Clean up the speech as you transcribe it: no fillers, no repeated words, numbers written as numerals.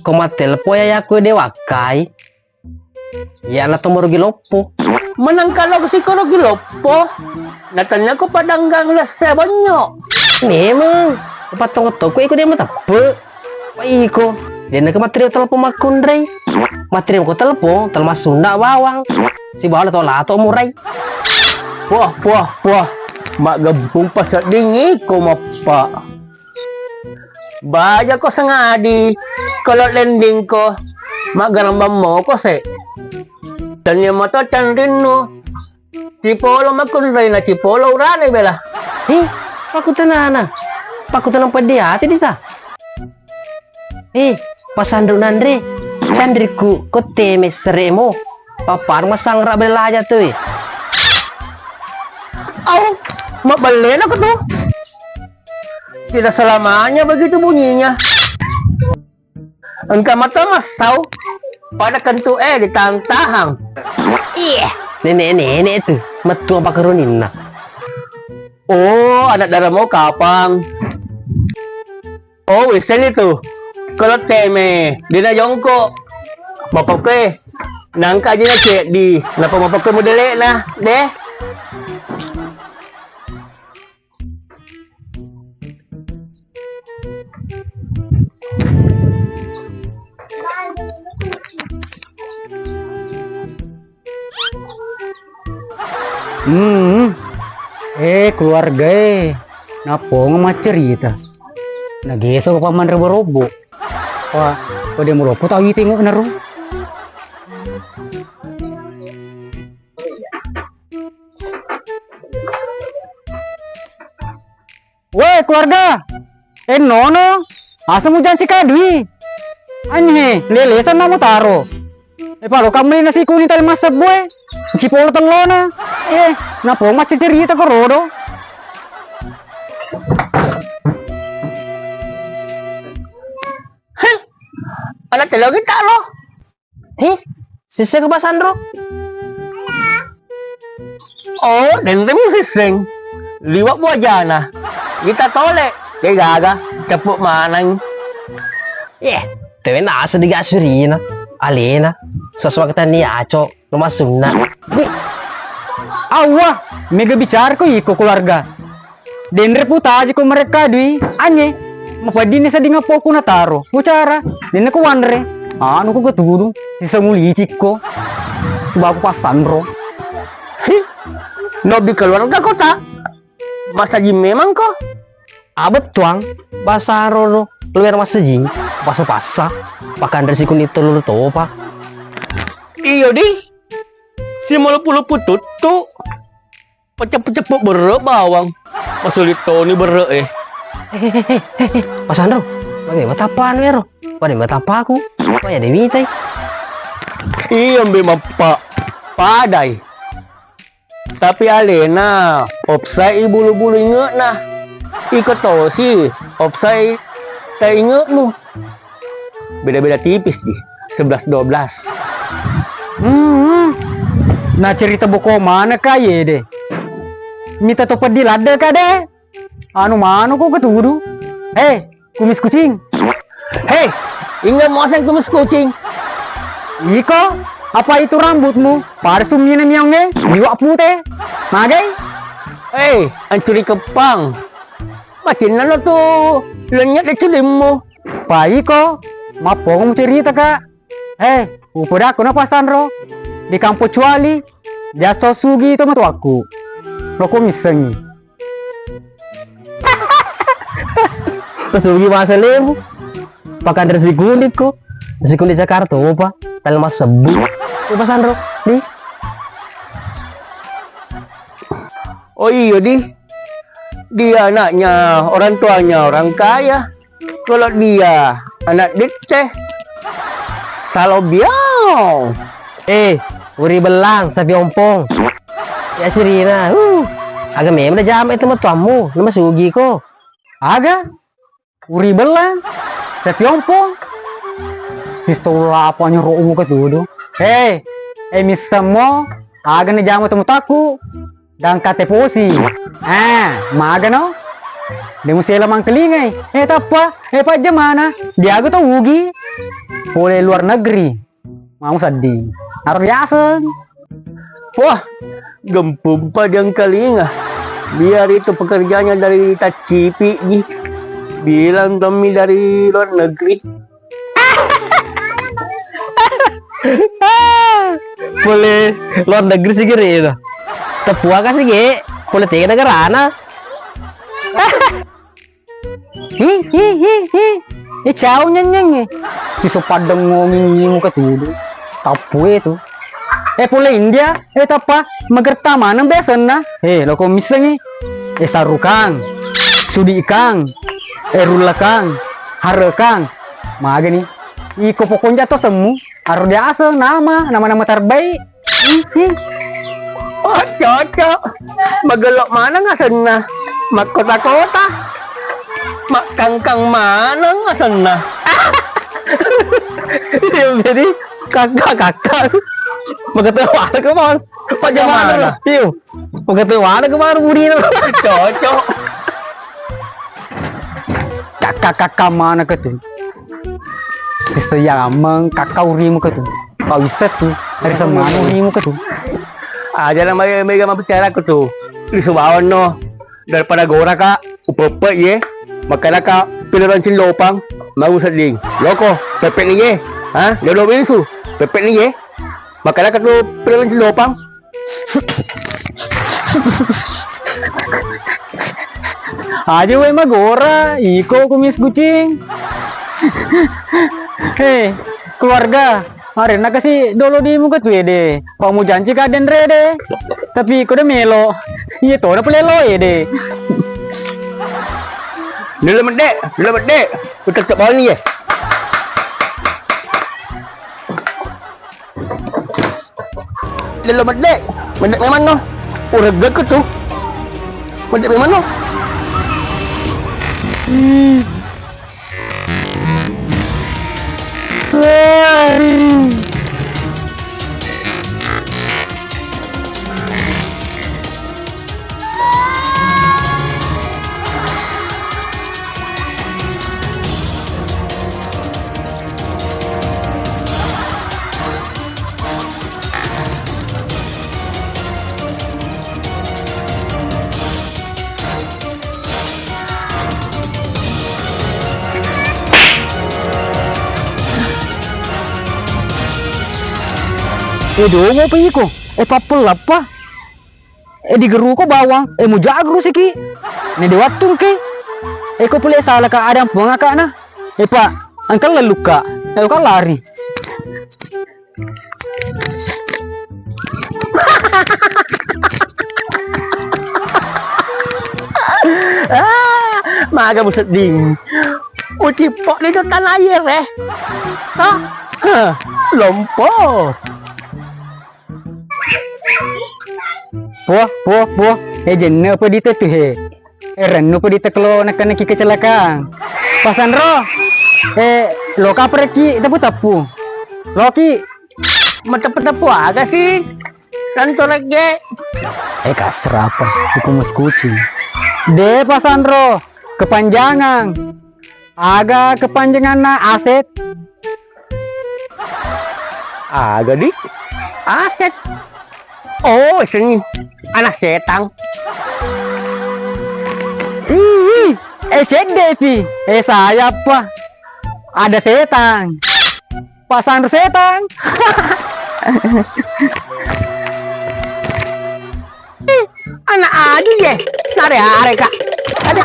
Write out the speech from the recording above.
Koma telpo ya aku dewakai. Ya na tomoro gilopo. Menang kalau si kono gilopo. Natanya ko padanggang lasa banyak. Memang. Patong to ko iko dia matape. Wai iko. Dia na matrio telepon makundray. Matrio ko telepon telmas Sunda bawang. Si bawang to lato muray. Puah. Mak gabung pasat dingi ko mapa. Baja ko sa ngadi. Kalau landing ko, mak ganambam mo ko se. Tanya mata candin no. Cipolo makundray na cipolo urane bela. Aku tenana. Paku tenang pede hati dita. Pasandro nandre. Candriku ko teme seremo. Papar masangra belaja tuh. Mak balen aku tuh. Tidak selamanya begitu bunyinya. Engkau mata masau pada kentu ditantahang. Iya, nenek itu metu apa kerunin nak. Oh, anak darah mau kapang. Oh, wisen itu. Kalau teme, dina jongko. Bapak ke, nangka aja na cek di. Napa bapak ke modele nah, deh. Keluarga napo cerita nageso ko paman robo-robo pa dia meropo tahu tengok naro weh keluarga nono asa mo dyan si Kadwi anye lelesan na mo taro palo kamu nasi kuning tal masab boy cipolo tenglona napo cerita ko rodo. Anak telur kita loh. Siseng ke Sandro? Oh, dan temu siseng. Liwat wajana. Kita tolek. Dia gaga. Cepuk manang. Tewe nasa di gasurina. Alena. Sesuatu ni aco. Rumah Sunda. Awah, mega bicara ko iko keluarga. Den reputasi ko mereka dui. Anye. Mapadini sa dinga po ko nataro. Kucara, din ko wandre. Ano ko gaturo? Si Samuli ko. Sebab ko Sandro. Nobi keluarga kota. Masa jim memang kok. Abet tuang. Bahasa roro. Luar masa jing. Pasa-pasa. Pakan resi kunito lulu topa. Iyo di. Si malu-pulupu tutu. Pecep-cepuk bere bawang. Masulito ni bere Pak Sandro, bagaimana tapaan wero? Pada mata apa aku? Apa ya Dewi tay? Iya mapa padai. Tapi alena opsai bulu-bulu inget nah. Ikut tau sih opsai tak inget lu. Beda-beda tipis di 11-12. Nah cerita buku mana kaya deh? Minta topet di lada kah deh? Anu mano kok keturu? Kumis kucing. Ingat mau asing kumis kucing. Iko, apa itu rambutmu? Parsum ini miongnya, liwak putih. Magai? Ancuri kepang. Macin nana tuh lenyat itu limu. Pak Iko, mapo kamu cerita kak? Udah aku napa Sandro? Di kampung Cuali, dia sosugi itu matu aku. Roko misengi. Kesugi masa lebu. Pakan resi kuning kok. Resi kuning Jakarta apa? Tal mas sebu. Pak Sandro, di. Oh iya di. Dia anaknya orang tuanya orang kaya. Kalau dia anak diceh. Salobiao. Uri belang sapi ompong. Ya Sirina. Agak memang dah jam itu mah tuamu. Nama sugi kok. Aga? Uri belang? Tapi ompong? Sistola apa nyuruh umu ketudu? Misa mo, aga na jamu taku dan kate posi. Maga no? Dia mesti lamang telingai. Tapa, pak mana? Dia aku tuh ugi. Boleh luar negeri. Mau sedih. Harus biasa. Wah, gempum pa diyang kalinga. Biar itu pekerjaannya dari Tacipi, Ji. Bilang kami dari luar negeri. Boleh luar negeri sih kira itu. Tepua kasih ge. Boleh tiga negara ana. Hi. Ciao nyeng. Si sopadang ngomong muka tuh. Tapu itu. Pula India. Tapa. Magerta mana biasa na. Lo kok misalnya. Sarukang. Sudi kang. Rulakang. Harekang. Maga nih. Iko pokoknya tuh semu. Harus dia asal nama terbaik. Oh, cocok. Magelok mana nga sana? Magkota-kota. Makangkang mana nga sana? Jadi kakak. Magkatawa ka man. Pajamana na. Iyo. Magkatawa ka man muri na. Cocok. Kakak mana ke tuh? Sister Yamang, kakak urimu ke tuh. Kau bisa tuh. Dari semana urimu ke tuh. Aja na may mabicara ko to. Isubawan no. Daripada gora ka, upapa ye. Makana ka, piliran lopang. Magusad ding. Loko, pepet ni ye. Ha? Lolo bisu. Pepet ni ye. Makana ka to piliran lopang. Aja we magora, iko kumis kucing. Keluarga, hari nak kasih dolo di muka tuh ya deh. Kamu janji kaden re deh. Tapi kau udah melo. Iya tuh udah pelelo ya deh. Nila mende. Utak tak bawah ni ye. Nila mende memang no. Uraga ko to. Mende memang no. Dongo pa iko. Papel apa? Di geru ko bawang. Mo jagro siki. Ne di watung ke. Ko pula salah ka adam pangaka na. Pa, angkal laluka. Ka lari. Maga mo seding. Utipok dito tanayir eh. Ha? Lompot. Puah. Jenna apa dita tuh he? Ranu apa dita kalau nak kecelakaan? Pasan roh. Loka pergi tapu. Loki. Matapu aga sih. Kanto lagi. Kasar apa? Kumus kucing. De pasan roh. Kepanjangan. Aga kepanjangan na aset. Aga di. Aset. Oh, sini anak setang. Cek Devi. Saya apa? Ada setan. Pasang setan. Anak adi ya. Nare kak. Ada.